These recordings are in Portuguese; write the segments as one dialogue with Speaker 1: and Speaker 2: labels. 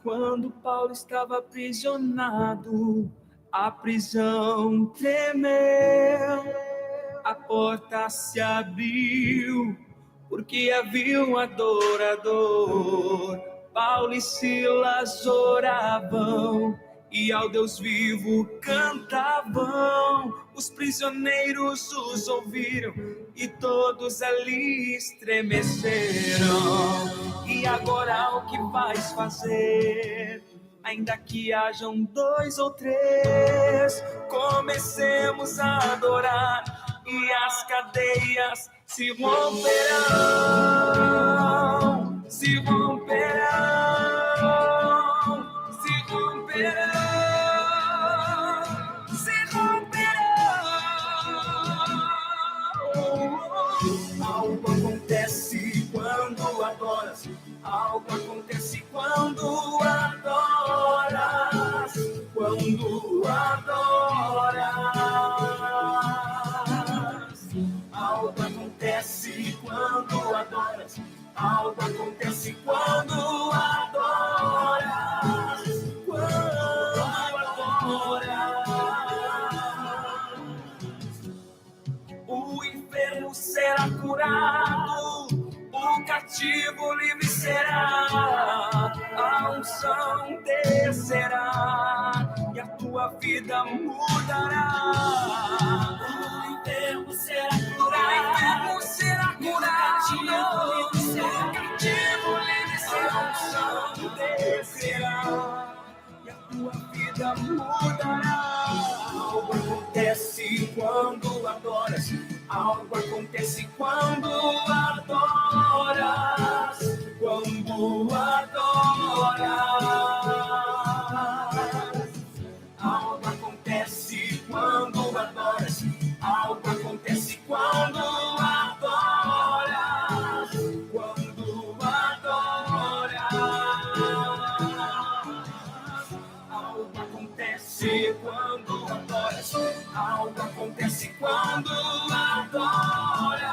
Speaker 1: Quando Paulo estava aprisionado, a prisão tremeu, a porta se abriu, porque havia um adorador. Paulo e Silas oravam e ao Deus vivo cantavam. Os prisioneiros os ouviram e todos ali estremeceram. E agora o que vais fazer? Ainda que hajam 2 ou 3, comecemos a adorar e as cadeias se romperão, se romperão, se romperão, se romperão. Algo acontece quando adoras, algo acontece quando adoras, quando adoras. Algo acontece quando adoras, algo acontece quando adoras, quando adoras. O enfermo será curado, o cativo livre será, a unção descerá e a tua vida mudará. O enfermo será curado, o cativo livre será, a unção descerá e a tua vida mudará. Algo acontece quando adoras, algo acontece quando adoras, quando adoras. Algo acontece quando adoras, algo acontece quando adoras, quando adoras. Algo acontece quando adoras, algo acontece quando adoras.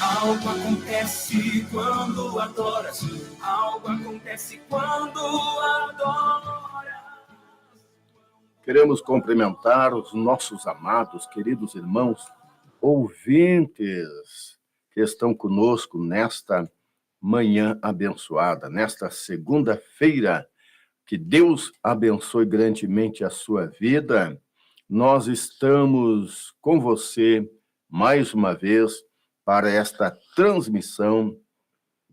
Speaker 1: Algo acontece quando adoras, algo acontece quando adoras.
Speaker 2: Queremos cumprimentar os nossos amados, queridos irmãos, ouvintes que estão conosco nesta manhã abençoada, nesta segunda-feira. Que Deus abençoe grandemente a sua vida. Nós estamos com você mais uma vez para esta transmissão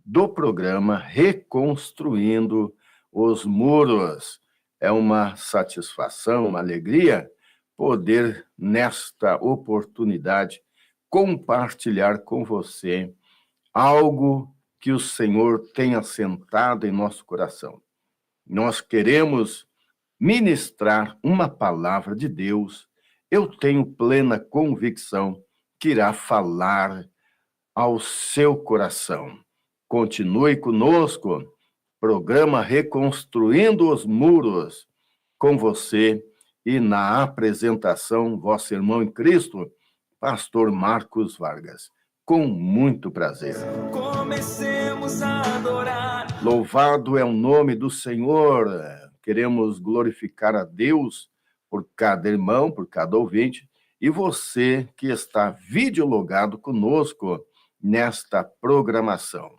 Speaker 2: do programa Reconstruindo os Muros. É uma satisfação, uma alegria poder, nesta oportunidade, compartilhar com você algo que o Senhor tem assentado em nosso coração. Nós queremos ministrar uma palavra de Deus. Eu tenho plena convicção que irá falar ao seu coração. Continue conosco, programa Reconstruindo os Muros, com você e na apresentação, vosso irmão em Cristo, pastor Marcos Vargas. Com muito prazer.
Speaker 1: Comecemos a adorar.
Speaker 2: Louvado é o nome do Senhor. Queremos glorificar a Deus por cada irmão, por cada ouvinte, e você que está videologado conosco nesta programação.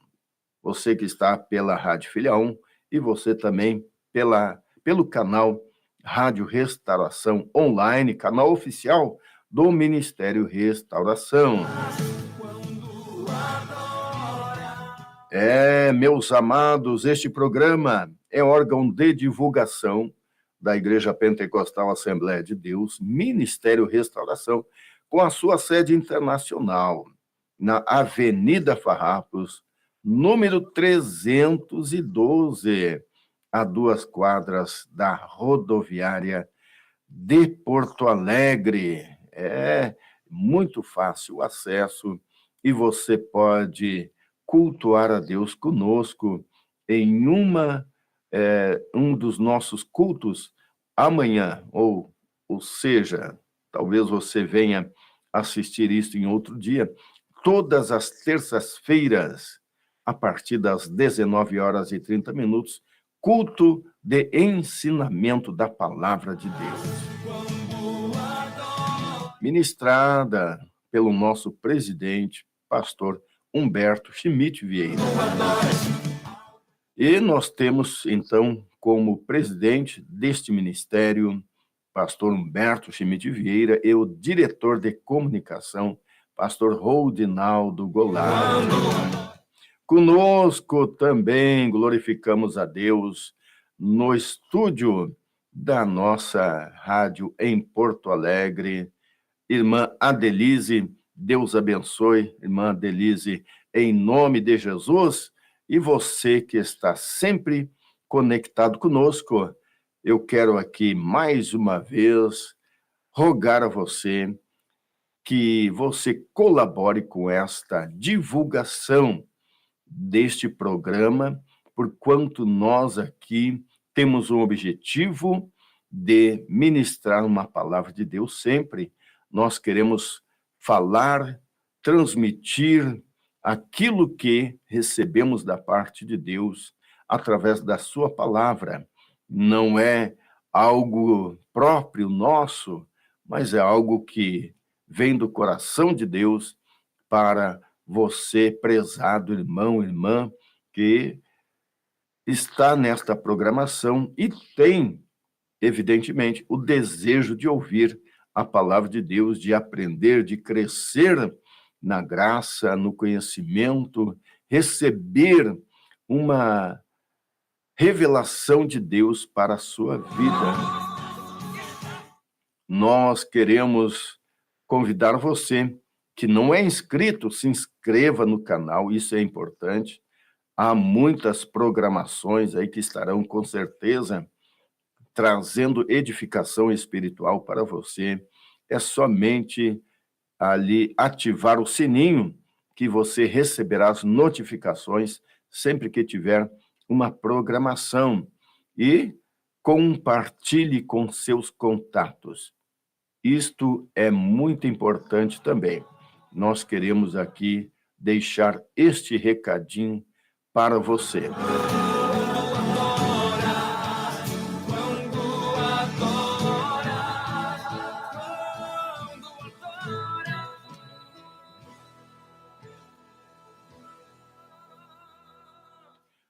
Speaker 2: Você que está pela Rádio Filha 1 e você também pelo canal Rádio Restauração Online, canal oficial do Ministério Restauração. Meus amados, este programa é órgão de divulgação da Igreja Pentecostal Assembleia de Deus, Ministério Restauração, com a sua sede internacional. na Avenida Farrapos, número 312, a 2 quadras da rodoviária de Porto Alegre. É muito fácil o acesso e você pode cultuar a Deus conosco em um dos nossos cultos amanhã, ou seja, talvez você venha assistir isso em outro dia, todas as terças-feiras, a partir das 19h30, culto de ensinamento da palavra de Deus. Ministrada pelo nosso presidente, pastor Humberto Schmidt Vieira. E nós temos, então, como presidente deste ministério, pastor Humberto Schmidt Vieira, e o diretor de comunicação, pastor Rodinaldo Goulart. Conosco também glorificamos a Deus no estúdio da nossa rádio em Porto Alegre, irmã Adelise. Deus abençoe, irmã Adelise, em nome de Jesus. E você que está sempre conectado conosco, eu quero aqui mais uma vez rogar a você que você colabore com esta divulgação deste programa, porquanto nós aqui temos um objetivo de ministrar uma palavra de Deus sempre. Nós queremos falar, transmitir aquilo que recebemos da parte de Deus através da sua palavra. Não é algo próprio nosso, mas é algo que vem do coração de Deus para você, prezado irmão, irmã, que está nesta programação e tem, evidentemente, o desejo de ouvir a palavra de Deus, de aprender, de crescer na graça, no conhecimento, receber uma revelação de Deus para a sua vida. Nós queremos convidar você que não é inscrito, se inscreva no canal, isso é importante. Há muitas programações aí que estarão, com certeza, trazendo edificação espiritual para você. É somente ali ativar o sininho que você receberá as notificações sempre que tiver uma programação. E compartilhe com seus contatos. Isto é muito importante também. Nós queremos aqui deixar este recadinho para você.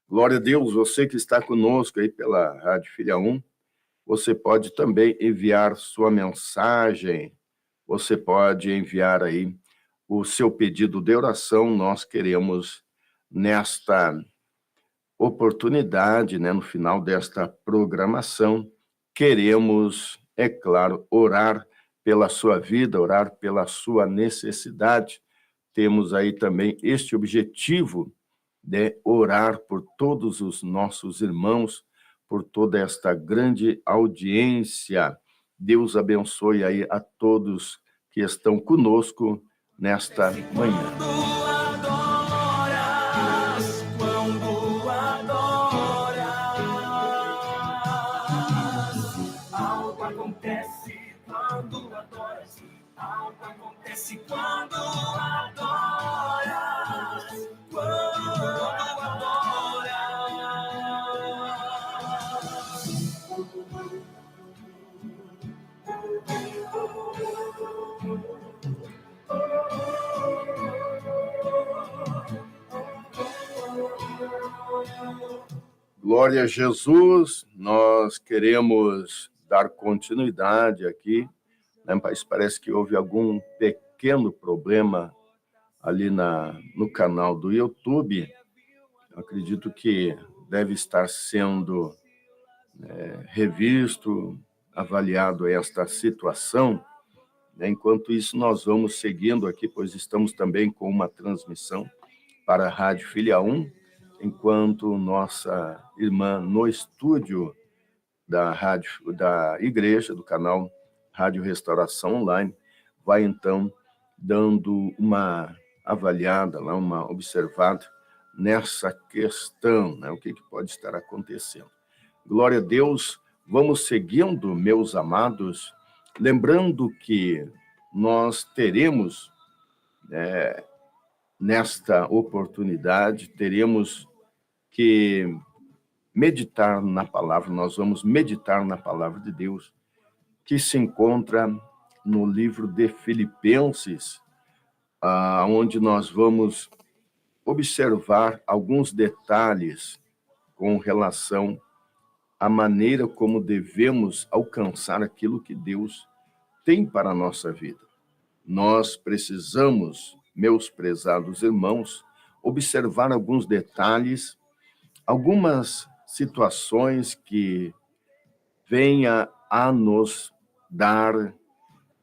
Speaker 2: Glória a Deus, você que está conosco aí pela Rádio Filha 1, você pode também enviar sua mensagem, você pode enviar aí o seu pedido de oração. Nós queremos, nesta oportunidade, no final desta programação, queremos, é claro, orar pela sua vida, orar pela sua necessidade. Temos aí também este objetivo de orar por todos os nossos irmãos, por toda esta grande audiência. Deus abençoe aí a todos que estão conosco nesta manhã.
Speaker 1: Quando adoras, algo acontece quando adoras, algo acontece quando adoras, quando adoras.
Speaker 2: Glória a Jesus, nós queremos dar continuidade aqui, mas parece que houve algum pequeno problema ali no canal do YouTube. Acredito que deve estar sendo revisto, avaliado esta situação, Enquanto isso, nós vamos seguindo aqui, pois estamos também com uma transmissão para a Rádio Filha 1, enquanto nossa irmã no estúdio da igreja, do canal Rádio Restauração Online, vai então dando uma avaliada, uma observada nessa questão, o que pode estar acontecendo. Glória a Deus, vamos seguindo, meus amados, lembrando que nós teremos, nesta oportunidade, teremos que meditar na palavra, nós vamos meditar na palavra de Deus, que se encontra no livro de Filipenses, onde nós vamos observar alguns detalhes com relação à maneira como devemos alcançar aquilo que Deus tem para a nossa vida. Nós precisamos, meus prezados irmãos, observar alguns detalhes, algumas situações que venha a nos dar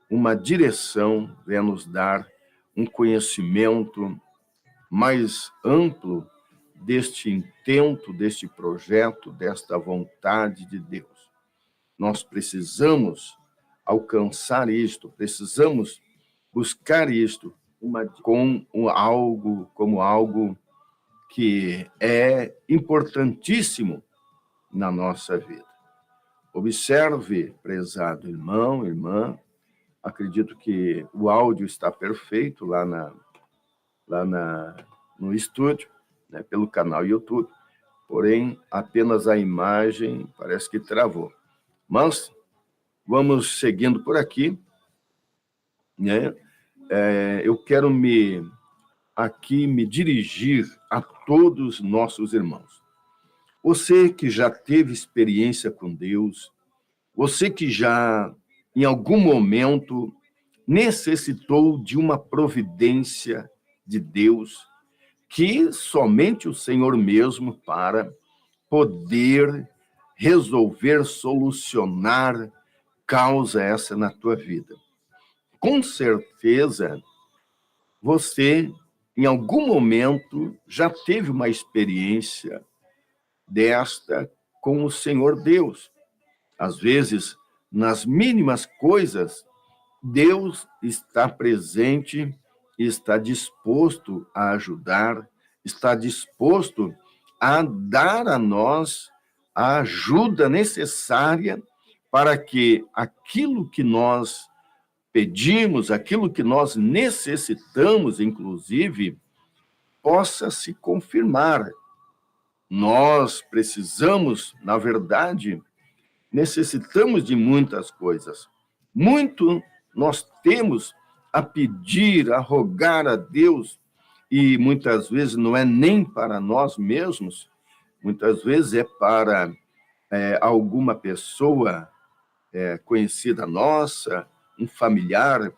Speaker 2: uma direção, venha nos dar um conhecimento mais amplo deste intento, deste projeto, desta vontade de Deus. Nós precisamos alcançar isto, precisamos buscar isto como algo que é importantíssimo na nossa vida. Observe, prezado irmão, irmã, acredito que o áudio está perfeito lá no estúdio, pelo canal YouTube, porém, apenas a imagem parece que travou. Mas vamos seguindo por aqui, eu quero me dirigir a todos nossos irmãos. Você que já teve experiência com Deus, você que já, em algum momento, necessitou de uma providência de Deus, que somente o Senhor mesmo para poder resolver, solucionar causa essa na tua vida. Com certeza, você, em algum momento, já teve uma experiência desta com o Senhor Deus. Às vezes, nas mínimas coisas, Deus está presente e está disposto a ajudar, está disposto a dar a nós a ajuda necessária para que aquilo que nós pedimos, aquilo que nós necessitamos, inclusive, possa se confirmar. Nós precisamos, na verdade, necessitamos de muitas coisas. Muito nós temos a pedir, a rogar a Deus, e muitas vezes não é nem para nós mesmos, muitas vezes é para alguma pessoa conhecida nossa, um familiar.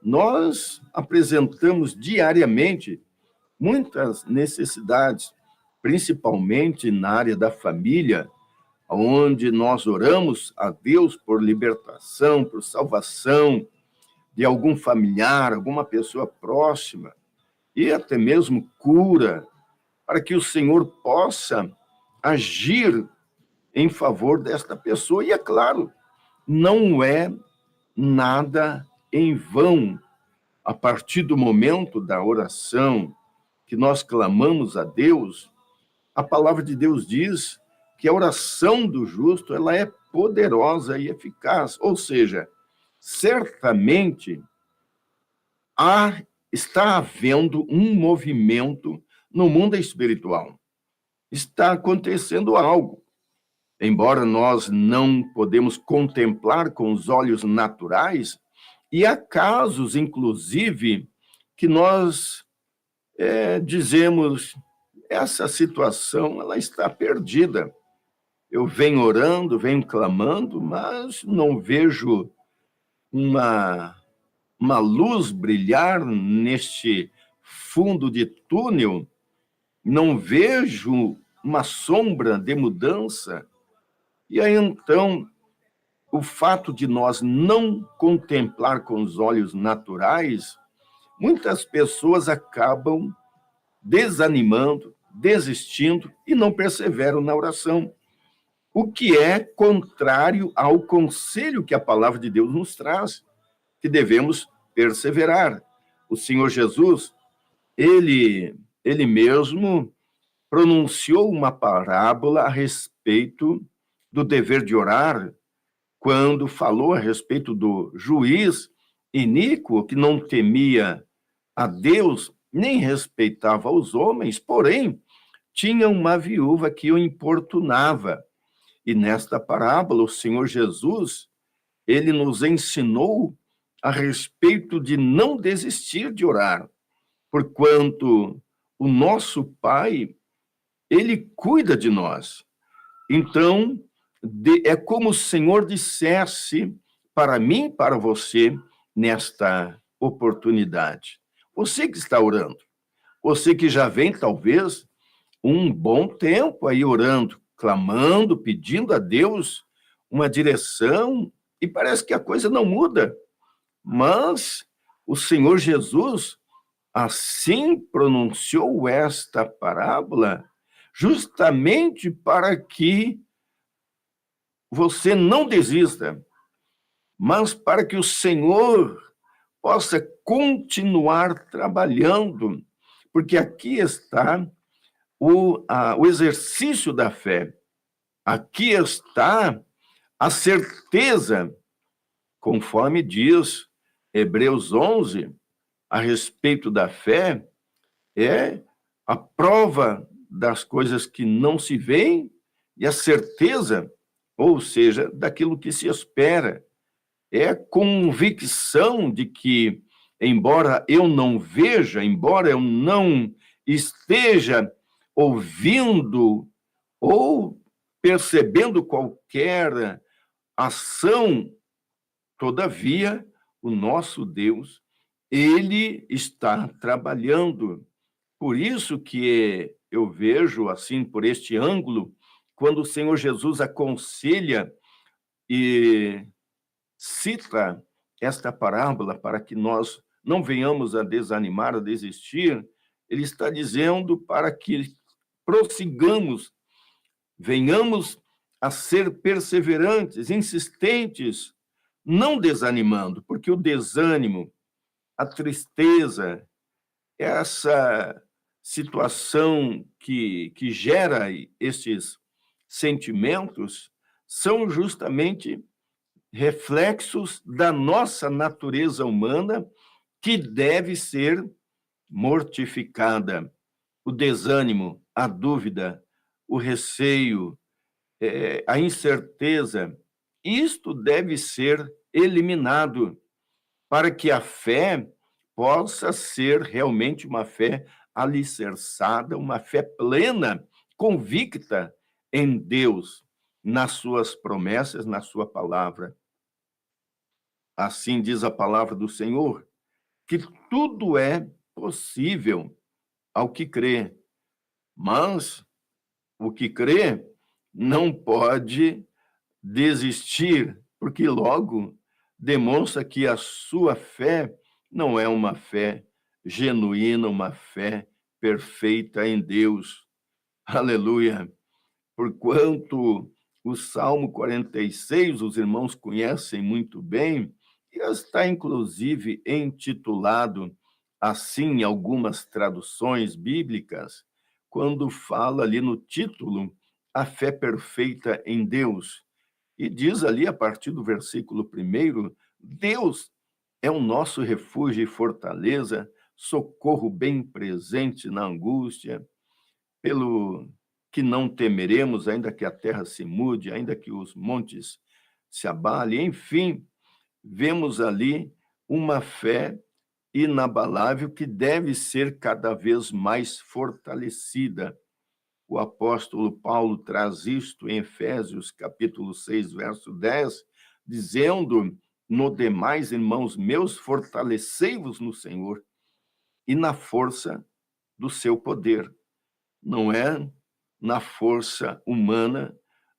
Speaker 2: Nós apresentamos diariamente muitas necessidades, principalmente na área da família, onde nós oramos a Deus por libertação, por salvação de algum familiar, alguma pessoa próxima, e até mesmo cura, para que o Senhor possa agir em favor desta pessoa. E é claro, não é nada em vão. A partir do momento da oração que nós clamamos a Deus, a palavra de Deus diz que a oração do justo ela é poderosa e eficaz, ou seja, certamente está havendo um movimento no mundo espiritual. Está acontecendo algo. Embora nós não podemos contemplar com os olhos naturais, e há casos, inclusive, que nós dizemos, essa situação ela está perdida. Eu venho orando, venho clamando, mas não vejo uma luz brilhar neste fundo de túnel, não vejo uma sombra de mudança. E aí, então, o fato de nós não contemplar com os olhos naturais, muitas pessoas acabam desanimando, desistindo e não perseveram na oração, o que é contrário ao conselho que a palavra de Deus nos traz, que devemos perseverar. O Senhor Jesus, ele mesmo pronunciou uma parábola a respeito do dever de orar, quando falou a respeito do juiz iníquo, que não temia a Deus, nem respeitava os homens, porém, tinha uma viúva que o importunava. E nesta parábola, o Senhor Jesus, ele nos ensinou a respeito de não desistir de orar, porquanto o nosso Pai, ele cuida de nós. Então, é como o Senhor dissesse para mim, para você, nesta oportunidade. Você que está orando, você que já vem, talvez, um bom tempo aí orando, clamando, pedindo a Deus uma direção, e parece que a coisa não muda. Mas o Senhor Jesus, assim pronunciou esta parábola, justamente para que você não desista, mas para que o Senhor possa continuar trabalhando, porque aqui está o exercício da fé, aqui está a certeza, conforme diz Hebreus 11, a respeito da fé, é a prova das coisas que não se veem e a certeza, ou seja, daquilo que se espera. É a convicção de que, embora eu não veja, embora eu não esteja ouvindo ou percebendo qualquer ação, todavia, o nosso Deus, ele está trabalhando. Por isso que eu vejo, assim, por este ângulo, quando o Senhor Jesus aconselha e cita esta parábola para que nós não venhamos a desanimar, a desistir, ele está dizendo para que prossigamos, venhamos a ser perseverantes, insistentes, não desanimando, porque o desânimo, a tristeza, essa situação que gera esses sentimentos são justamente reflexos da nossa natureza humana que deve ser mortificada. O desânimo, a dúvida, o receio, a incerteza, isto deve ser eliminado para que a fé possa ser realmente uma fé alicerçada, uma fé plena, convicta em Deus, nas suas promessas, na sua palavra. Assim diz a palavra do Senhor, que tudo é possível ao que crê, mas o que crê não pode desistir, porque logo demonstra que a sua fé não é uma fé genuína, uma fé perfeita em Deus. Aleluia! Porquanto o Salmo 46, os irmãos conhecem muito bem, e está inclusive intitulado assim em algumas traduções bíblicas, quando fala ali no título, a fé perfeita em Deus. E diz ali, a partir do versículo 1, Deus é o nosso refúgio e fortaleza, socorro bem presente na angústia, pelo que não temeremos, ainda que a terra se mude, ainda que os montes se abalem, enfim, vemos ali uma fé inabalável que deve ser cada vez mais fortalecida. O apóstolo Paulo traz isto em Efésios, capítulo 6, verso 10, dizendo, no demais, irmãos meus, fortalecei-vos no Senhor e na força do seu poder. Não é na força humana,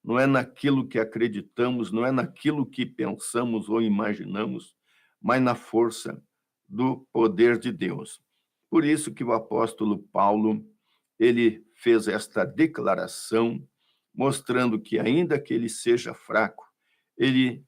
Speaker 2: não é naquilo que acreditamos, não é naquilo que pensamos ou imaginamos, mas na força do poder de Deus. Por isso que o apóstolo Paulo, ele fez esta declaração, mostrando que ainda que ele seja fraco, ele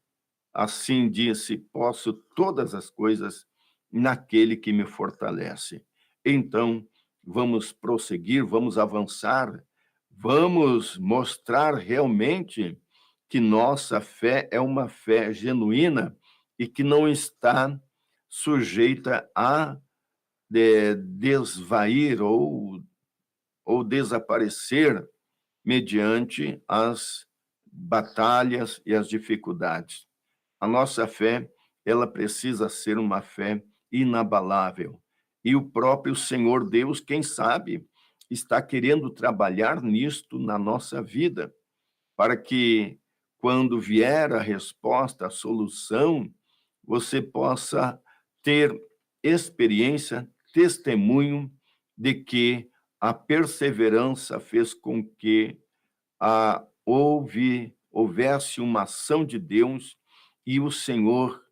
Speaker 2: assim disse: posso todas as coisas naquele que me fortalece. Então, vamos prosseguir, vamos avançar, vamos mostrar realmente que nossa fé é uma fé genuína e que não está sujeita a desvair ou desaparecer mediante as batalhas e as dificuldades. A nossa fé, ela precisa ser uma fé inabalável. E o próprio Senhor Deus, quem sabe, está querendo trabalhar nisto na nossa vida, para que, quando vier a resposta, a solução, você possa ter experiência, testemunho de que a perseverança fez com que houvesse uma ação de Deus e o Senhor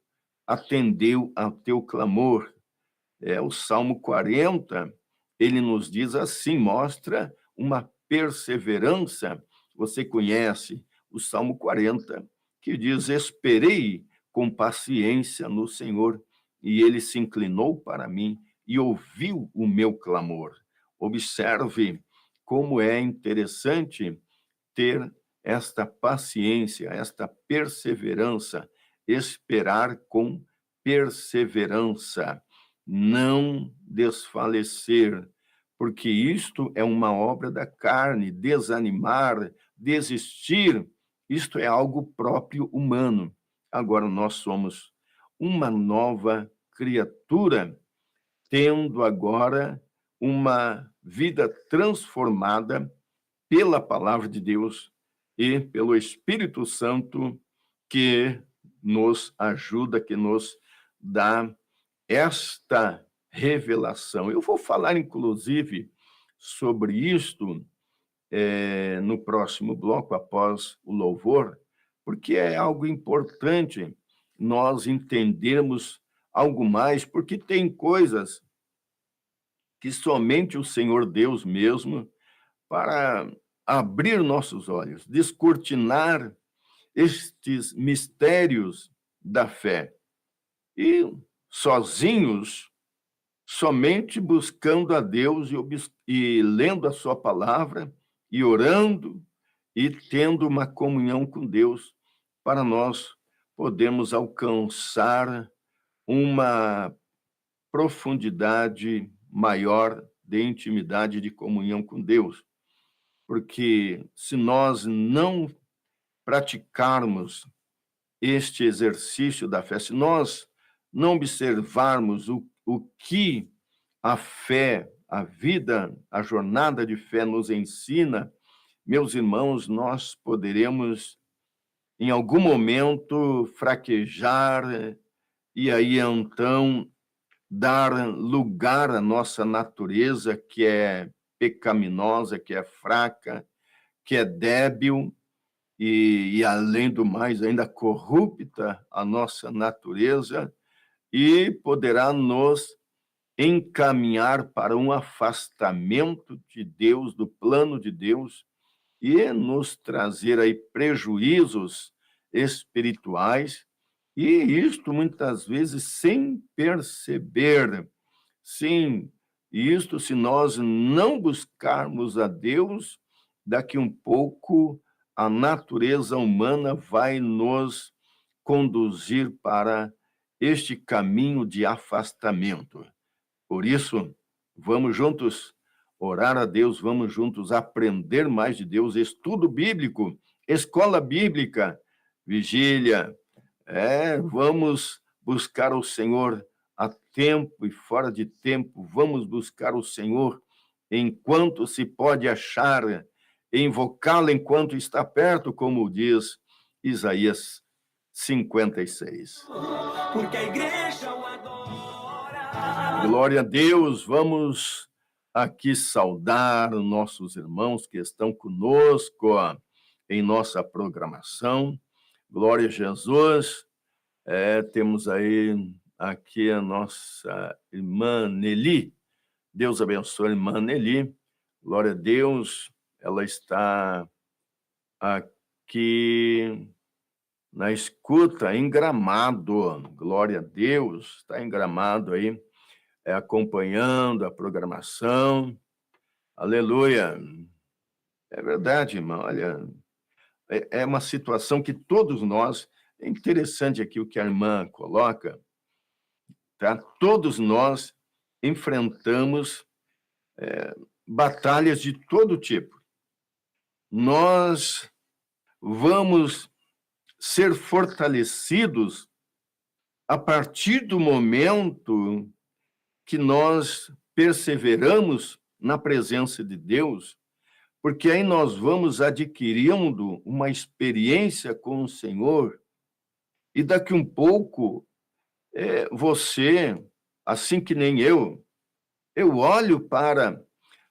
Speaker 2: atendeu ao teu clamor. O Salmo 40, ele nos diz assim, mostra uma perseverança. Você conhece o Salmo 40, que diz: esperei com paciência no Senhor, e ele se inclinou para mim e ouviu o meu clamor. Observe como é interessante ter esta paciência, esta perseverança, esperar com perseverança, não desfalecer, porque isto é uma obra da carne, desanimar, desistir, isto é algo próprio humano. Agora nós somos uma nova criatura, tendo agora uma vida transformada pela palavra de Deus e pelo Espírito Santo, que nos ajuda, que nos dá esta revelação. Eu vou falar, inclusive, sobre isto no próximo bloco, após o louvor, porque é algo importante nós entendermos algo mais, porque tem coisas que somente o Senhor Deus mesmo, para abrir nossos olhos, descortinar estes mistérios da fé. E sozinhos, somente buscando a Deus e lendo a sua palavra, e orando, e tendo uma comunhão com Deus, para nós podermos alcançar uma profundidade maior de intimidade, de comunhão com Deus. Porque se nós não praticarmos este exercício da fé, se nós não observarmos o que a fé, a vida, a jornada de fé nos ensina, meus irmãos, nós poderemos, em algum momento, fraquejar e aí, então, dar lugar à nossa natureza, que é pecaminosa, que é fraca, que é débil e além do mais, ainda corrupta a nossa natureza, e poderá nos encaminhar para um afastamento de Deus, do plano de Deus, e nos trazer aí prejuízos espirituais, e isto muitas vezes sem perceber. Sim, isto se nós não buscarmos a Deus, daqui um pouco a natureza humana vai nos conduzir para este caminho de afastamento. Por isso, vamos juntos orar a Deus, vamos juntos aprender mais de Deus, estudo bíblico, escola bíblica, vigília, vamos buscar o Senhor a tempo e fora de tempo, vamos buscar o Senhor enquanto se pode achar, invocá-lo enquanto está perto, como diz Isaías 56.
Speaker 1: Porque a igreja o adora.
Speaker 2: Glória a Deus, vamos aqui saudar nossos irmãos que estão conosco, em nossa programação. Glória a Jesus. Temos aqui a nossa irmã Nelly. Deus abençoe a irmã Nelly. Glória a Deus. Ela está aqui na escuta, em Gramado. Glória a Deus. Está em Gramado aí, acompanhando a programação. Aleluia. É verdade, irmão. Olha, é uma situação que todos nós... É interessante aqui o que a irmã coloca, tá? Todos nós enfrentamos batalhas de todo tipo. Nós vamos ser fortalecidos a partir do momento que nós perseveramos na presença de Deus, porque aí nós vamos adquirindo uma experiência com o Senhor, e daqui um pouco, você, assim que nem eu olho para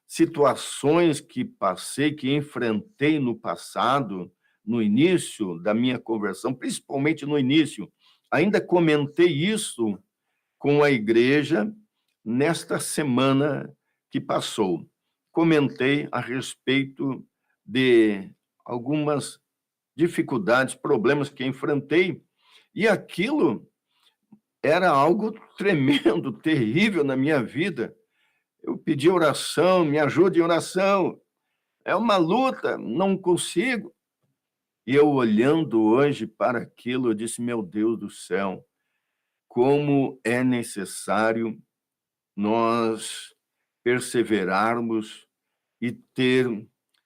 Speaker 2: situações que passei, que enfrentei no passado, no início da minha conversão, principalmente no início. Ainda comentei isso com a igreja nesta semana que passou. Comentei a respeito de algumas dificuldades, problemas que enfrentei, e aquilo era algo tremendo, terrível na minha vida. Eu pedi oração, me ajude em oração. É uma luta, não consigo. E eu, olhando hoje para aquilo, eu disse, meu Deus do céu, como é necessário nós perseverarmos e ter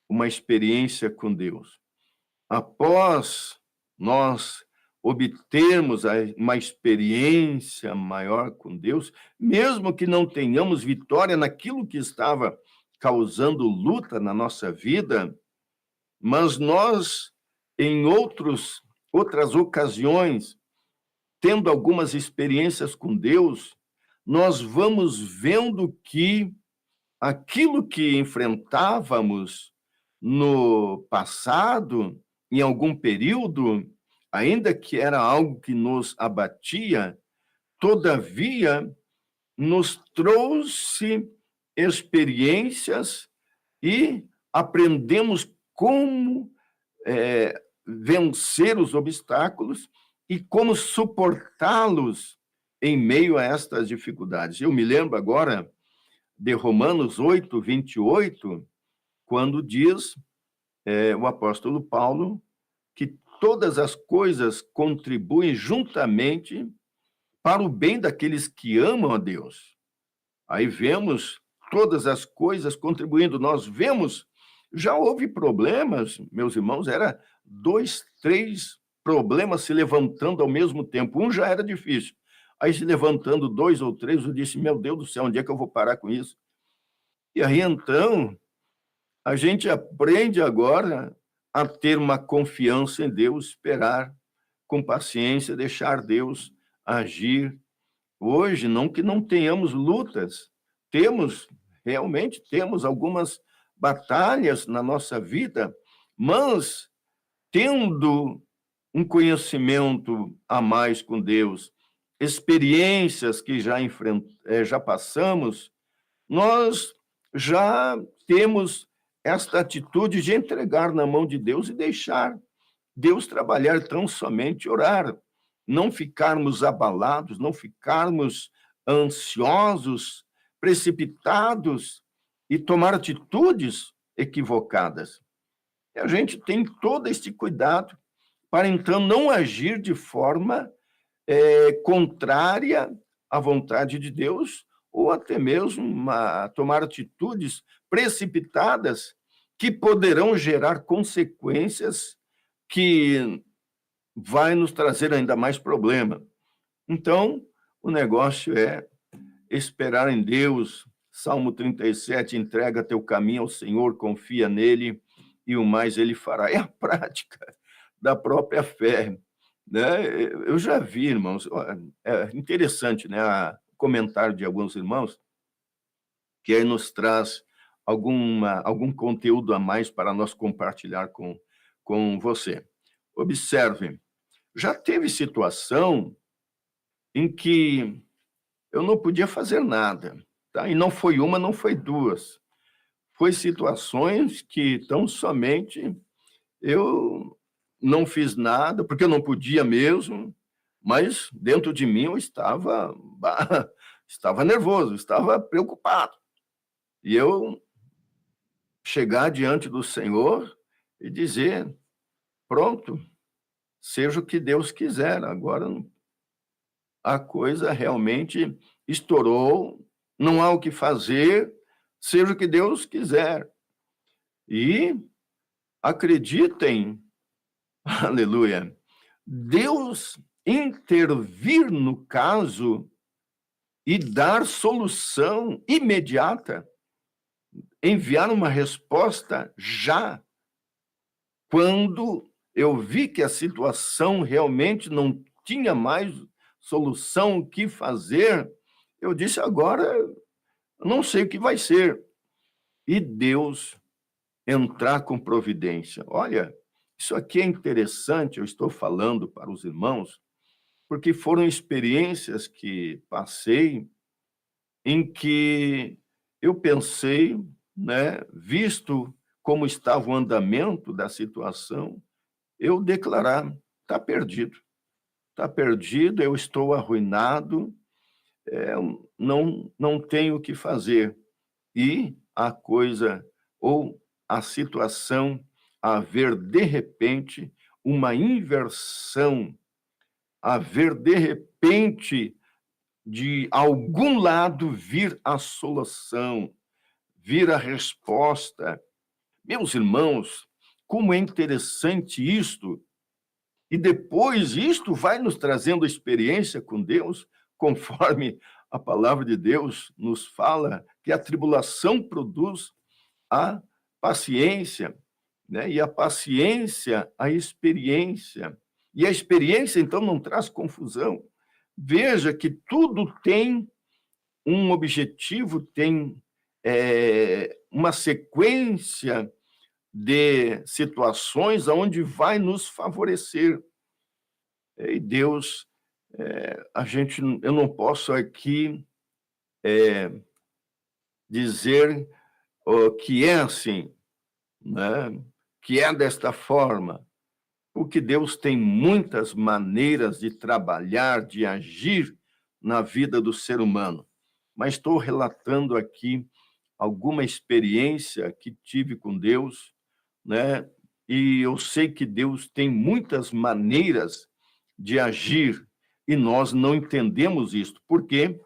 Speaker 2: uma experiência com Deus. Após nós obtermos uma experiência maior com Deus, mesmo que não tenhamos vitória naquilo que estava causando luta na nossa vida, mas nós, em outras ocasiões, tendo algumas experiências com Deus, nós vamos vendo que aquilo que enfrentávamos no passado, em algum período, ainda que era algo que nos abatia, todavia nos trouxe experiências e aprendemos como vencer os obstáculos e como suportá-los em meio a estas dificuldades. Eu me lembro agora de Romanos 8, 28, quando diz o apóstolo Paulo que todas as coisas contribuem juntamente para o bem daqueles que amam a Deus. Aí vemos todas as coisas contribuindo. Nós vemos, já houve problemas, meus irmãos, era 2, 3 problemas se levantando ao mesmo tempo. Um já era difícil. Aí se levantando 2 ou 3, eu disse, meu Deus do céu, onde é que eu vou parar com isso? E aí, então, a gente aprende agora a ter uma confiança em Deus, esperar com paciência, deixar Deus agir. Hoje, não que não tenhamos lutas, realmente temos algumas batalhas na nossa vida, mas tendo um conhecimento a mais com Deus, experiências que já passamos, nós já temos esta atitude de entregar na mão de Deus e deixar Deus trabalhar, tão somente orar, não ficarmos abalados, não ficarmos ansiosos, precipitados e tomar atitudes equivocadas. E a gente tem todo este cuidado para, então, não agir de forma contrária à vontade de Deus, ou até mesmo tomar atitudes precipitadas que poderão gerar consequências que vai nos trazer ainda mais problema. Então, o negócio é esperar em Deus. Salmo 37, entrega teu caminho ao Senhor, confia nele, e o mais ele fará. É a prática da própria fé, né? Eu já vi, irmãos, é interessante, né, o comentário de alguns irmãos, que aí nos traz algum conteúdo a mais para nós compartilhar com com você. Observe, já teve situação em que eu não podia fazer nada, tá? E não foi uma, não foi duas. Foi situações que tão somente eu não fiz nada, porque eu não podia mesmo, mas dentro de mim eu estava, estava nervoso, estava preocupado. E eu chegar diante do Senhor e dizer, pronto, seja o que Deus quiser, agora a coisa realmente estourou, não há o que fazer, seja o que Deus quiser. E acreditem, aleluia, Deus intervir no caso e dar solução imediata, enviar uma resposta já, quando eu vi que a situação realmente não tinha mais solução, o que fazer, eu disse, agora eu não sei o que vai ser. E Deus entrar com providência. Olha, isso aqui é interessante, eu estou falando para os irmãos, porque foram experiências que passei em que eu pensei, né, visto como estava o andamento da situação, eu declarar, está perdido, eu estou arruinado, não tenho o que fazer. E a coisa, ou a situação, haver de repente uma inversão, haver de repente de algum lado vir a solução, vir a resposta. Meus irmãos, como é interessante isto, e depois isto vai nos trazendo experiência com Deus, conforme a palavra de Deus nos fala que a tribulação produz a paciência, né? E a paciência, a experiência. E a experiência, então, não traz confusão. Veja que tudo tem um objetivo, tem uma sequência de situações onde vai nos favorecer. E Deus, eu não posso aqui dizer que é assim, né? Que é desta forma, porque Deus tem muitas maneiras de trabalhar, de agir na vida do ser humano. Mas estou relatando aqui alguma experiência que tive com Deus, né? E eu sei que Deus tem muitas maneiras de agir e nós não entendemos isso. Por quê?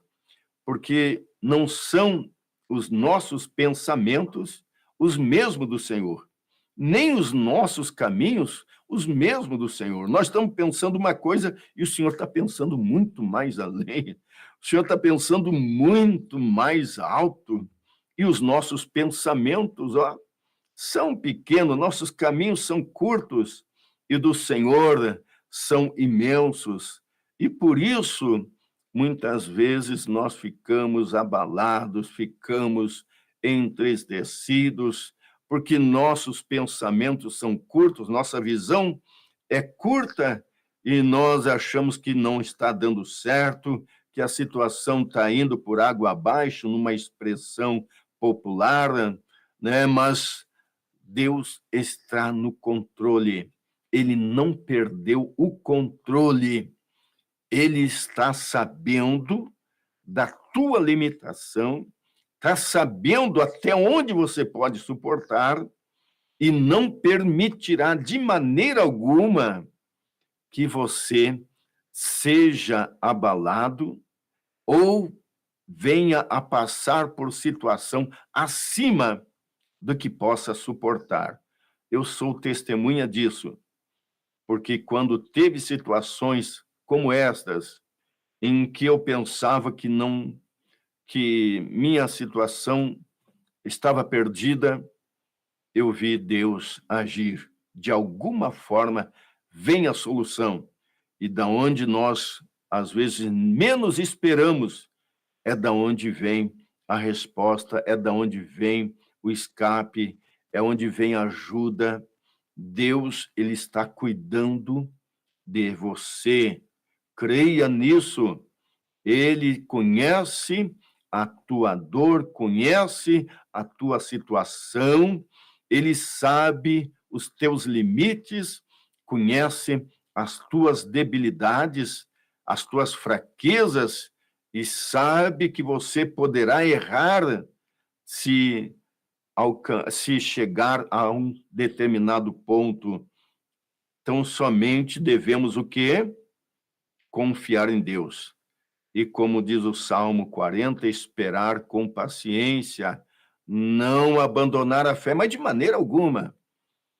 Speaker 2: Porque não são os nossos pensamentos os mesmos do Senhor, nem os nossos caminhos os mesmos do Senhor. Nós estamos pensando uma coisa e o Senhor está pensando muito mais além. O Senhor está pensando muito mais alto. E os nossos pensamentos, são pequenos, nossos caminhos são curtos e do Senhor são imensos. E por isso, muitas vezes nós ficamos abalados, ficamos entristecidos, porque nossos pensamentos são curtos, nossa visão é curta e nós achamos que não está dando certo, que a situação está indo por água abaixo, numa expressão popular, né? Mas Deus está no controle. Ele não perdeu o controle. Ele está sabendo da tua limitação, está sabendo até onde você pode suportar e não permitirá de maneira alguma que você seja abalado ou venha a passar por situação acima do que possa suportar. Eu sou testemunha disso, porque quando teve situações como estas, em que eu pensava que minha situação estava perdida, eu vi Deus agir. De alguma forma, vem a solução. E da onde nós, às vezes, menos esperamos, é da onde vem a resposta, é da onde vem o escape, é onde vem a ajuda. Deus, ele está cuidando de você. Creia nisso. Ele conhece a tua dor, conhece a tua situação, ele sabe os teus limites, conhece as tuas debilidades, as tuas fraquezas, e sabe que você poderá errar se, se chegar a um determinado ponto. Então, somente devemos o quê? Confiar em Deus. E como diz o Salmo 40, esperar com paciência, não abandonar a fé, mas de maneira alguma,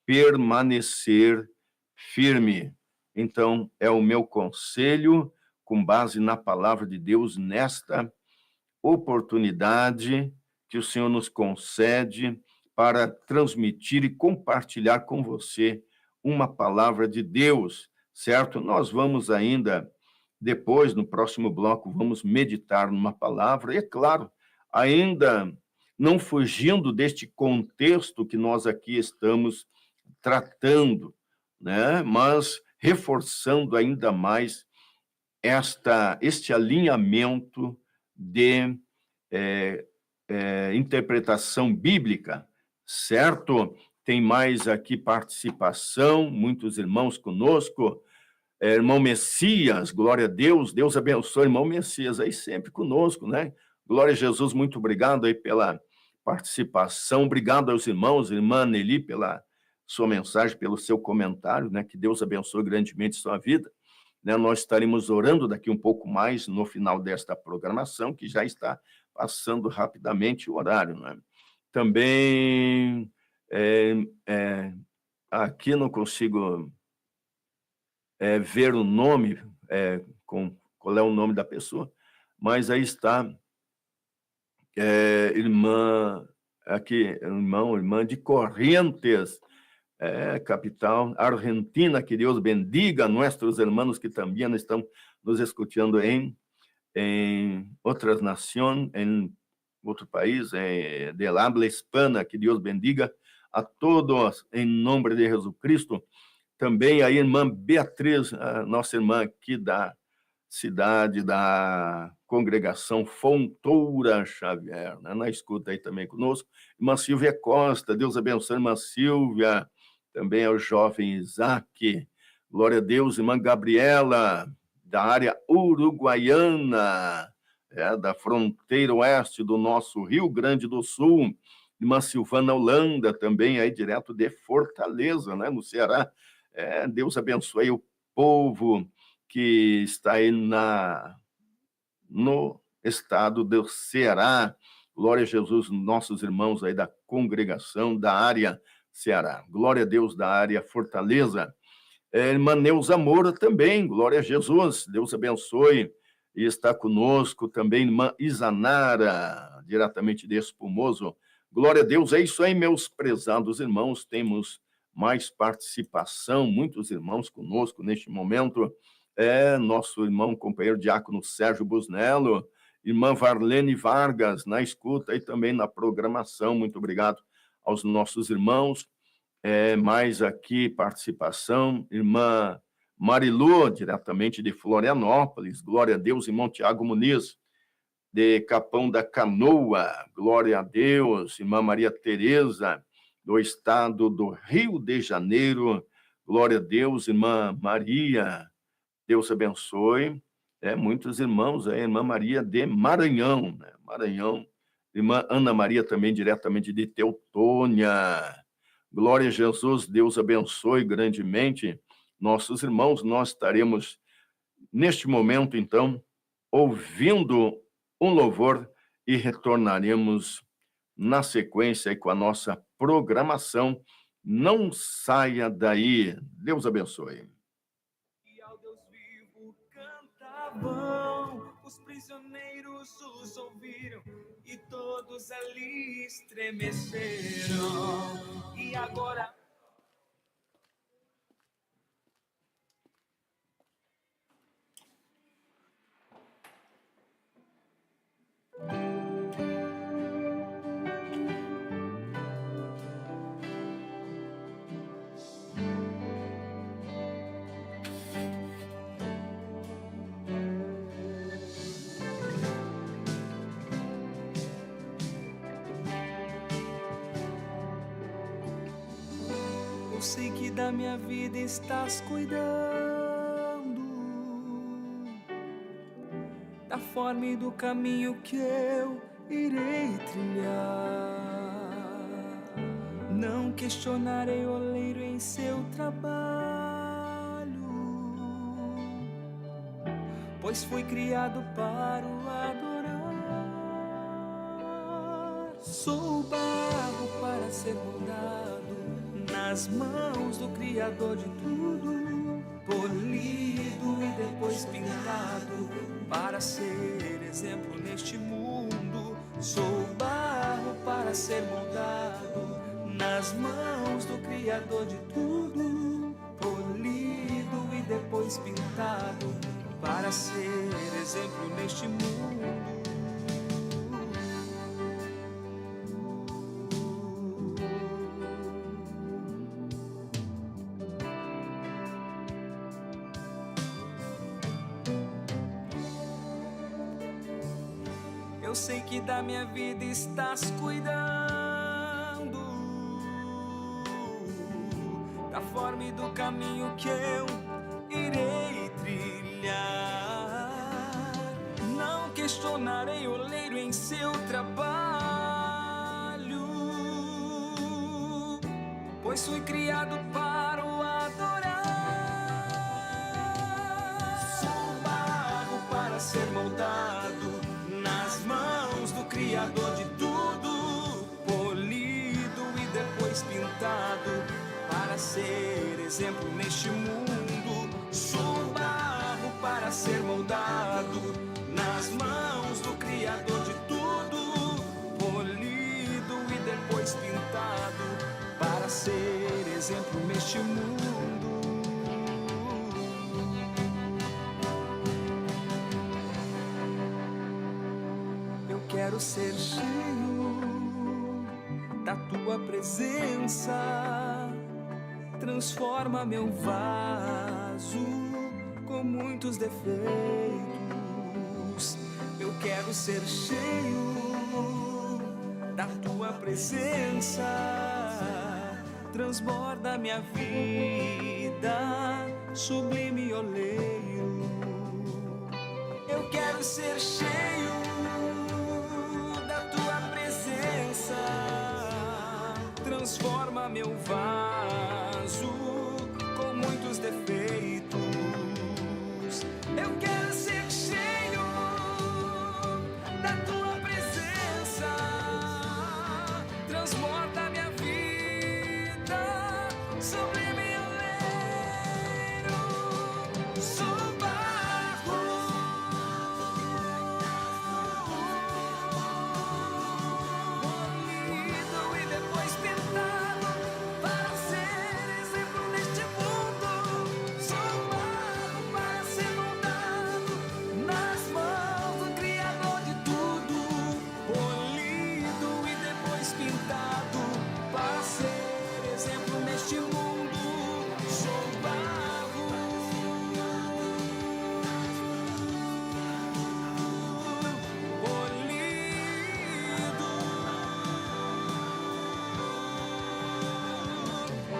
Speaker 2: permanecer firme. Então, é o meu conselho, com base na palavra de Deus, nesta oportunidade que o Senhor nos concede para transmitir e compartilhar com você uma palavra de Deus, certo? Nós vamos ainda, depois, no próximo bloco, vamos meditar numa palavra, e é claro, ainda não fugindo deste contexto que nós aqui estamos tratando, né? Mas reforçando ainda mais este alinhamento de interpretação bíblica, certo? Tem mais aqui participação, muitos irmãos conosco. Irmão Messias, glória a Deus, Deus abençoe, irmão Messias, aí sempre conosco, né? Glória a Jesus, muito obrigado aí pela participação, obrigado aos irmãos, irmã Nelly, pela sua mensagem, pelo seu comentário, né? Que Deus abençoe grandemente sua vida. Né? Nós estaremos orando daqui um pouco mais no final desta programação, que já está passando rapidamente o horário, né? Também, aqui não consigo ver o nome, qual é o nome da pessoa, mas aí está, irmã, aqui, irmã de Corrientes, capital Argentina, que Deus bendiga nossos irmãos que também estão nos escutando em outras nações, em outro país, de habla hispana, que Deus bendiga a todos, em nome de Jesus Cristo. Também a irmã Beatriz, a nossa irmã aqui da cidade, da congregação Fontoura Xavier, né? Na escuta aí também conosco. Irmã Silvia Costa, Deus abençoe, irmã Silvia. Também ao jovem Isaac, glória a Deus, irmã Gabriela, da área uruguaiana, da fronteira oeste do nosso Rio Grande do Sul, irmã Silvana Holanda, também aí direto de Fortaleza, né, no Ceará. Deus abençoe o povo que está aí no estado do Ceará. Glória a Jesus, nossos irmãos aí da congregação da área Ceará. Glória a Deus da área Fortaleza. Irmã Neuza Moura também, glória a Jesus, Deus abençoe. E está conosco também irmã Isanara, diretamente de Espumoso. Glória a Deus, é isso aí, meus prezados irmãos, temos mais participação, muitos irmãos conosco neste momento. Nosso irmão, companheiro diácono Sérgio Busnello, irmã Varlene Vargas, na escuta e também na programação, muito obrigado aos nossos irmãos. Mais aqui participação, irmã Marilu, diretamente de Florianópolis, glória a Deus, irmão Tiago Muniz, de Capão da Canoa, glória a Deus, irmã Maria Tereza, do estado do Rio de Janeiro, glória a Deus, irmã Maria, Deus abençoe, muitos irmãos, irmã Maria de Maranhão, né? Maranhão, irmã Ana Maria também, diretamente de Teutônia, glória a Jesus, Deus abençoe grandemente nossos irmãos. Nós estaremos, neste momento, então, ouvindo um louvor e retornaremos na sequência aí com a nossa programação. Não saia daí. Deus abençoe.
Speaker 1: E ao Deus vivo cantavam, os prisioneiros os ouviram e todos ali estremeceram. E agora sei que da minha vida estás cuidando, da forma e do caminho que eu irei trilhar. Não questionarei o oleiro em seu trabalho, pois fui criado para o adorar. Sou barro para ser moldado nas mãos do Criador de tudo, polido e depois pintado para ser exemplo neste mundo. Sou barro para ser moldado nas mãos do Criador de tudo, polido e depois pintado para ser exemplo neste mundo. Eu sei que da minha vida estás cuidando, da forma e do caminho que eu irei trilhar. Não questionarei o oleiro em seu trabalho, pois fui criado para o adorar. Sou barro para ser moldado nas mãos do Criador de tudo, polido e depois pintado para ser exemplo neste mundo. Sou barro para ser moldado nas mãos do Criador de tudo, polido e depois pintado para ser exemplo neste mundo. Quero ser cheio da tua presença, transforma meu vaso com muitos defeitos. Eu quero ser cheio da tua presença, transborda minha vida, sublime oleiro. Eu quero ser cheio transforma meu vaso com muitos defeitos. Eu quero ser cheio da tua presença, transborda minha vida, sublime oleiro. Sou barro polido e depois pintado para ser exemplo neste mundo. Sou barro para ser moldado nas mãos do Criador de tudo, polido e depois pintado para ser exemplo neste mundo. Sou barro polido.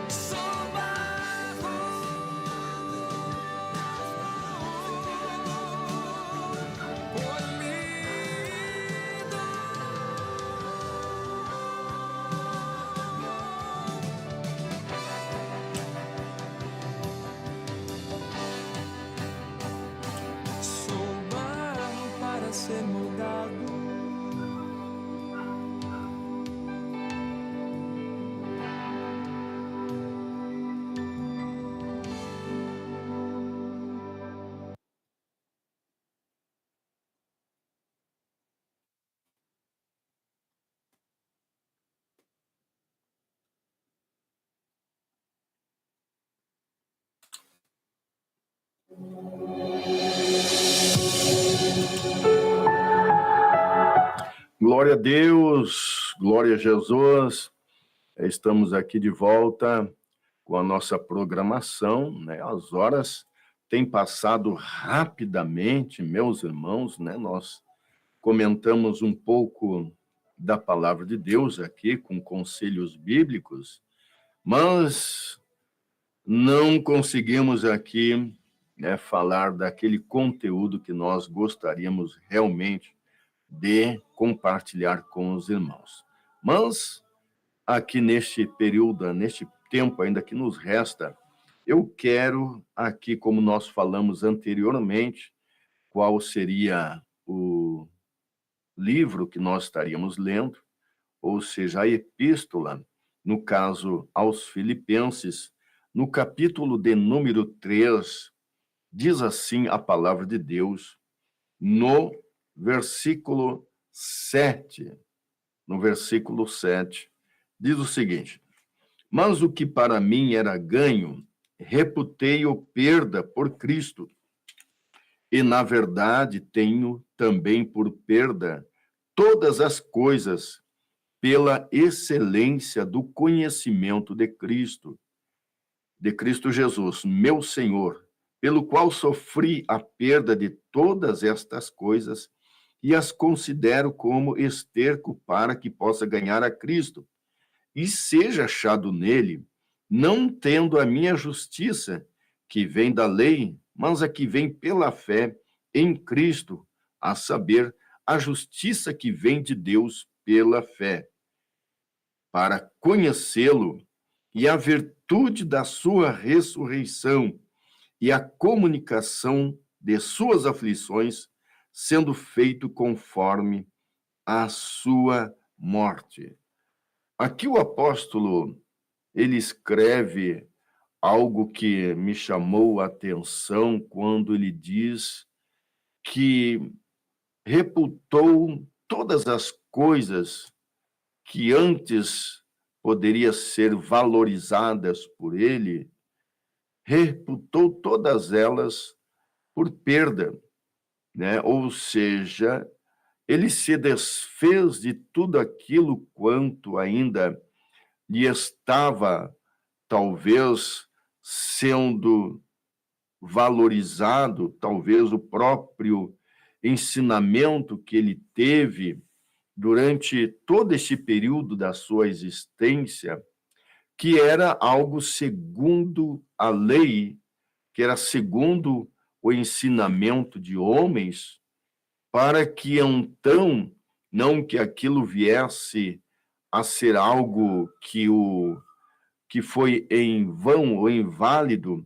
Speaker 1: Sou barro polido. Sou barro para ser moldado.
Speaker 2: Glória a Deus, glória a Jesus. Estamos aqui de volta com a nossa programação, né? As horas têm passado rapidamente, meus irmãos, né? Nós comentamos um pouco da palavra de Deus aqui, com conselhos bíblicos, mas não conseguimos aqui, né, falar daquele conteúdo que nós gostaríamos realmente de compartilhar com os irmãos. Mas, aqui neste período, neste tempo ainda que nos resta, eu quero aqui, como nós falamos anteriormente, qual seria o livro que nós estaríamos lendo, ou seja, a epístola, no caso aos Filipenses, no capítulo de número 3, diz assim a palavra de Deus, no versículo 7. No versículo 7, diz o seguinte: mas o que para mim era ganho, reputei-o perda por Cristo. E, na verdade, tenho também por perda todas as coisas pela excelência do conhecimento de Cristo Jesus, meu Senhor, pelo qual sofri a perda de todas estas coisas e as considero como esterco para que possa ganhar a Cristo e seja achado nele, não tendo a minha justiça, que vem da lei, mas a que vem pela fé em Cristo, a saber, a justiça que vem de Deus pela fé, para conhecê-lo e a virtude da sua ressurreição e a comunicação de suas aflições, sendo feito conforme a sua morte. Aqui o apóstolo, ele escreve algo que me chamou a atenção quando ele diz que reputou todas as coisas que antes poderia ser valorizadas por ele, reputou todas elas por perda, né? Ou seja, ele se desfez de tudo aquilo quanto ainda lhe estava, talvez, sendo valorizado, talvez o próprio ensinamento que ele teve durante todo este período da sua existência, que era algo segundo a lei, que era segundo o ensinamento de homens, para que então, não que aquilo viesse a ser algo que foi em vão ou inválido,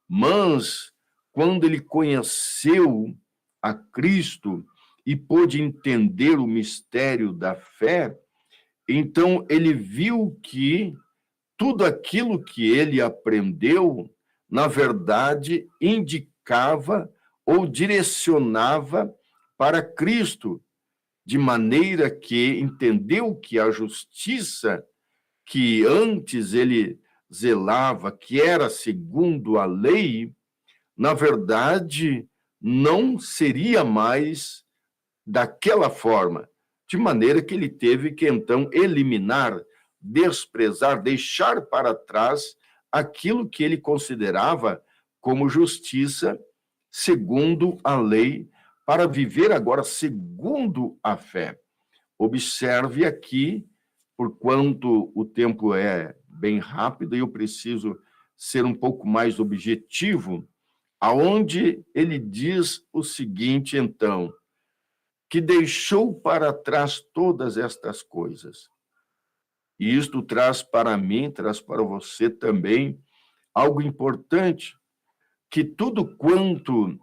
Speaker 2: mas quando ele conheceu a Cristo e pôde entender o mistério da fé, então ele viu que tudo aquilo que ele aprendeu, na verdade, indicava ou direcionava para Cristo, de maneira que entendeu que a justiça que antes ele zelava, que era segundo a lei, na verdade, não seria mais daquela forma, de maneira que ele teve que, então, eliminar, desprezar, deixar para trás aquilo que ele considerava como justiça segundo a lei, para viver agora segundo a fé. Observe aqui, porquanto o tempo é bem rápido e eu preciso ser um pouco mais objetivo, aonde ele diz o seguinte, então, que deixou para trás todas estas coisas. E isto traz para mim, traz para você também algo importante, que tudo quanto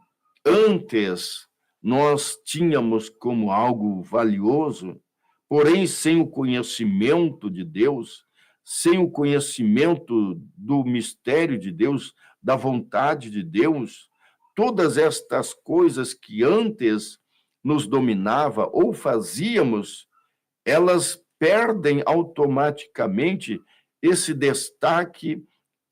Speaker 2: antes nós tínhamos como algo valioso, porém sem o conhecimento de Deus, sem o conhecimento do mistério de Deus, da vontade de Deus, todas estas coisas que antes nos dominava ou fazíamos, elas perdem automaticamente esse destaque,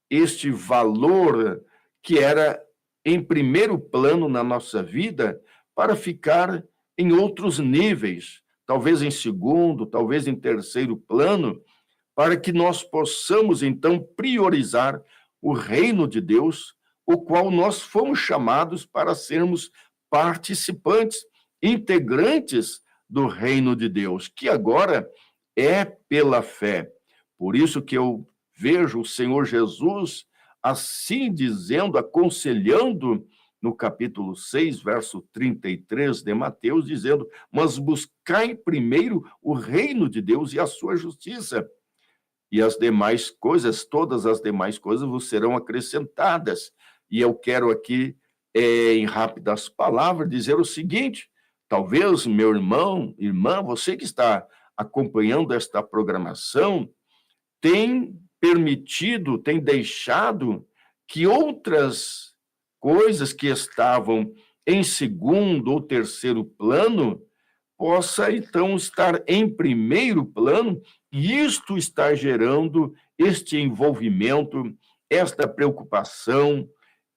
Speaker 2: este valor que era em primeiro plano na nossa vida, para ficar em outros níveis, talvez em segundo, talvez em terceiro plano, para que nós possamos, então, priorizar o reino de Deus, o qual nós fomos chamados para sermos participantes, integrantes do reino de Deus, que agora é pela fé. Por isso que eu vejo o Senhor Jesus assim dizendo, aconselhando, no capítulo 6, verso 33 de Mateus, dizendo: mas buscai primeiro o reino de Deus e a sua justiça, e as demais coisas, todas as demais coisas vos serão acrescentadas. E eu quero aqui, em rápidas palavras, dizer o seguinte: talvez, meu irmão, irmã, você que está acompanhando esta programação, tem permitido, tem deixado que outras coisas que estavam em segundo ou terceiro plano possa, então, estar em primeiro plano, e isto está gerando este envolvimento, esta preocupação,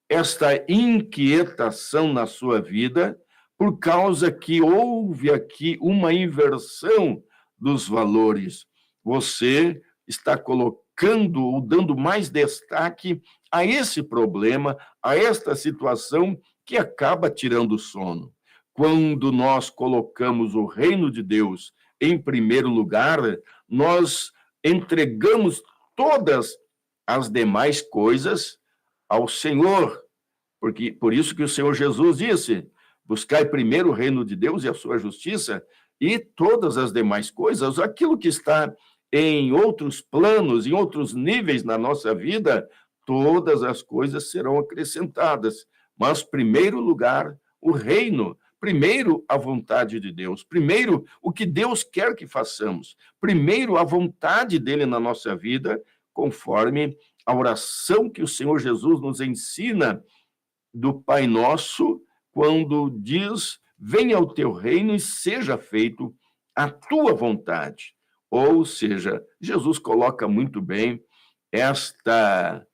Speaker 2: esta inquietação na sua vida, por causa que houve aqui uma inversão dos valores. Você está colocando ou dando mais destaque a esse problema, a esta situação que acaba tirando o sono. Quando nós colocamos o reino de Deus em primeiro lugar, nós entregamos todas as demais coisas ao Senhor. Porque, por isso que o Senhor Jesus disse: buscai primeiro o reino de Deus e a sua justiça, e todas as demais coisas, aquilo que está em outros planos, em outros níveis na nossa vida, todas as coisas serão acrescentadas. Mas, primeiro lugar, o reino. Primeiro, a vontade de Deus. Primeiro, o que Deus quer que façamos. Primeiro, a vontade dele na nossa vida, conforme a oração que o Senhor Jesus nos ensina do Pai Nosso, quando diz: venha o teu reino e seja feito a tua vontade. Ou seja, Jesus coloca muito bem esta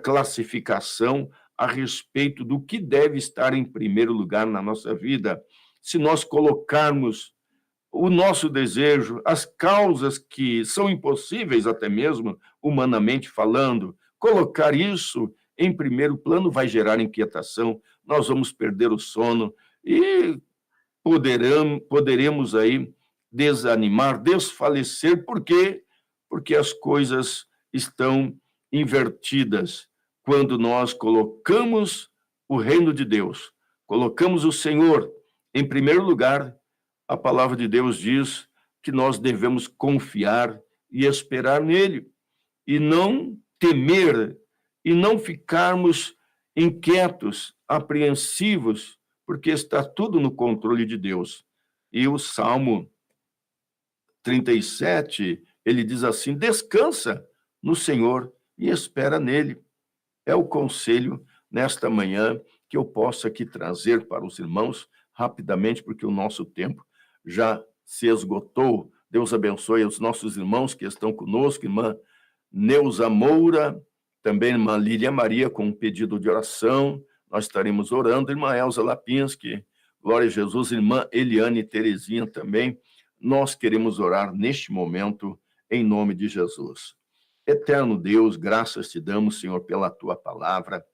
Speaker 2: classificação a respeito do que deve estar em primeiro lugar na nossa vida. Se nós colocarmos o nosso desejo, as causas que são impossíveis, até mesmo humanamente falando, colocar isso em primeiro plano vai gerar inquietação, nós vamos perder o sono e poderemos aí desanimar, desfalecer. Por quê? Porque as coisas estão invertidas. Quando nós colocamos o reino de Deus, colocamos o Senhor em primeiro lugar, a palavra de Deus diz que nós devemos confiar e esperar nele, e não temer, e não ficarmos inquietos, apreensivos, porque está tudo no controle de Deus. E o Salmo 37, ele diz assim: descansa no Senhor e espera nele. É o conselho nesta manhã que eu posso aqui trazer para os irmãos rapidamente, porque o nosso tempo já se esgotou. Deus abençoe os nossos irmãos que estão conosco, irmã Neuza Moura, também irmã Lília Maria, com um pedido de oração. Nós estaremos orando. Irmã Elza Lapinski, glória a Jesus. Irmã Eliane Terezinha também. Nós queremos orar neste momento em nome de Jesus. Eterno Deus, graças te damos, Senhor, pela tua palavra.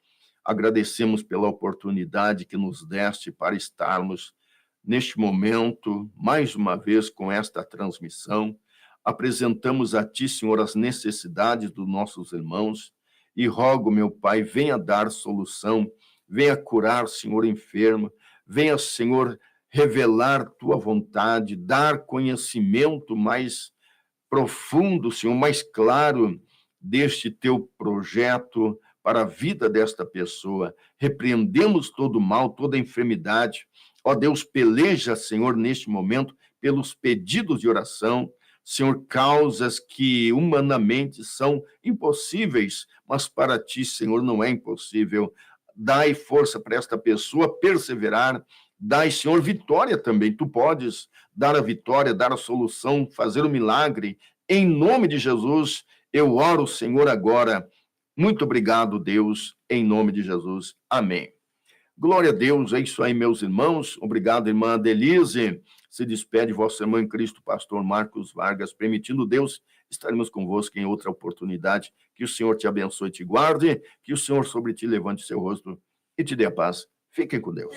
Speaker 2: Agradecemos pela oportunidade que nos deste para estarmos neste momento, mais uma vez, com esta transmissão. Apresentamos a ti, Senhor, as necessidades dos nossos irmãos e rogo, meu Pai, venha dar solução, venha curar, Senhor, enfermo, venha, Senhor, revelar tua vontade, dar conhecimento mais profundo, Senhor, mais claro deste teu projeto para a vida desta pessoa. Repreendemos todo mal, toda enfermidade. Ó Deus, peleja, Senhor, neste momento, pelos pedidos de oração. Senhor, causas que humanamente são impossíveis, mas para ti, Senhor, não é impossível. Dai força para esta pessoa perseverar. Dai, Senhor, vitória também. Tu podes dar a vitória, dar a solução, fazer o milagre. Em nome de Jesus, eu oro, Senhor, agora. Muito obrigado, Deus, em nome de Jesus. Amém. Glória a Deus, é isso aí, meus irmãos. Obrigado, irmã Denise. Se despede vosso irmão em Cristo, pastor Marcos Vargas. Permitindo Deus, estaremos convosco em outra oportunidade. Que o Senhor te abençoe e te guarde. Que o Senhor sobre ti levante seu rosto e te dê a paz. Fiquem com Deus.